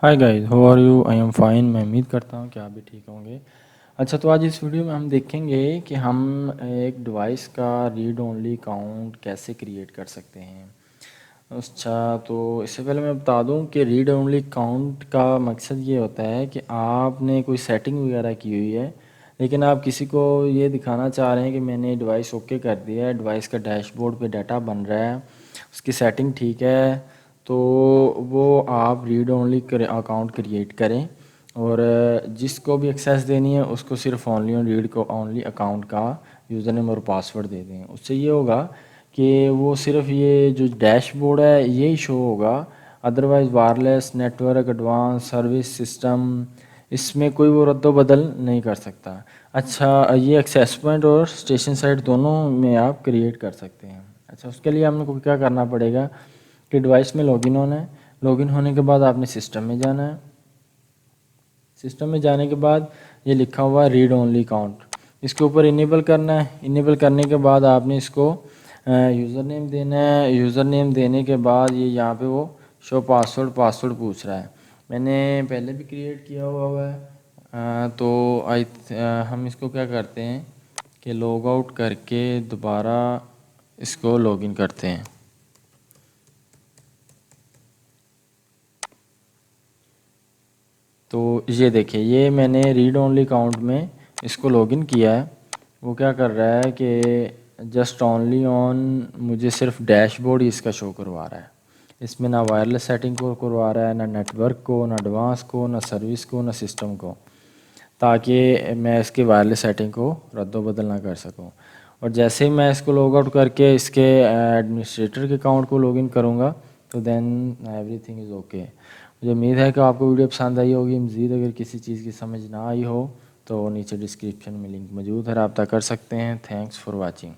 High guys, how are you? I am fine. میں امید کرتا ہوں کہ آپ بھی ٹھیک ہوں گے. اچھا، تو آج اس ویڈیو میں ہم دیکھیں گے کہ ہم ایک ڈیوائس کا ریڈ اونلی اکاؤنٹ کیسے کریٹ کر سکتے ہیں. اچھا، تو اس سے پہلے میں بتا دوں کہ ریڈ اونلی اکاؤنٹ کا مقصد یہ ہوتا ہے کہ آپ نے کوئی سیٹنگ وغیرہ کی ہوئی ہے، لیکن آپ کسی کو یہ دکھانا چاہ رہے ہیں کہ میں نے ڈیوائس اوکے کر دیا ہے، ڈیوائس کا ڈیش بورڈ پہ ڈیٹا بن رہا ہے، اس کی سیٹنگ ٹھیک ہے، تو وہ آپ ریڈ اونلی اکاؤنٹ کریٹ کریں اور جس کو بھی ایکسیس دینی ہے اس کو صرف اونلی ریڈ کو اونلی اکاؤنٹ کا یوزر نیم اور پاسورڈ دے دیں. اس سے یہ ہوگا کہ وہ صرف یہ جو ڈیش بورڈ ہے یہی شو ہوگا، otherwise wireless network advance service system اس میں کوئی وہ رد و بدل نہیں کر سکتا. اچھا، یہ ایکسیس پوائنٹ اور اسٹیشن سائٹ دونوں میں آپ کریٹ کر سکتے ہیں. اچھا، اس کے لیے ہم کو کیا کرنا پڑے گا کہ ڈیوائس میں لاگ ان ہونا ہے. لاگ ان ہونے کے بعد آپ نے سسٹم میں جانا ہے. سسٹم میں جانے کے بعد یہ لکھا ہوا ہے ریڈ اونلی اکاؤنٹ، اس کے اوپر انیبل کرنا ہے. انیبل کرنے کے بعد آپ نے اس کو یوزر نیم دینا ہے. یوزر نیم دینے کے بعد یہ یہاں پہ وہ شو پاسورڈ پوچھ رہا ہے. میں نے پہلے بھی کریٹ کیا ہوا ہے، تو ہم اس کو کیا کرتے ہیں کہ لاگ آؤٹ کر کے دوبارہ اس کو لاگ ان کرتے ہیں. تو یہ دیکھیں، یہ میں نے ریڈ اونلی اکاؤنٹ میں اس کو لاگ ان کیا ہے. وہ کیا کر رہا ہے کہ جسٹ اونلی آن مجھے صرف ڈیش بورڈ ہی اس کا شو کروا رہا ہے. اس میں نہ وائرلیس سیٹنگ کو کروا رہا ہے، نہ نیٹ ورک کو، نہ ایڈوانس کو، نہ سروس کو، نہ سسٹم کو، تاکہ میں اس کی وائرلیس سیٹنگ کو رد و بدل نہ کر سکوں. اور جیسے ہی میں اس کو لاگ آؤٹ کر کے اس کے ایڈمنسٹریٹر کے اکاؤنٹ کو لاگ ان کروں گا تو then everything is okay. مجھے امید ہے کہ آپ کو ویڈیو پسند آئی ہوگی. مزید اگر کسی چیز کی سمجھ نہ آئی ہو تو نیچے ڈسکرپشن میں لنک موجود ہے، رابطہ کر سکتے ہیں. Thanks for watching.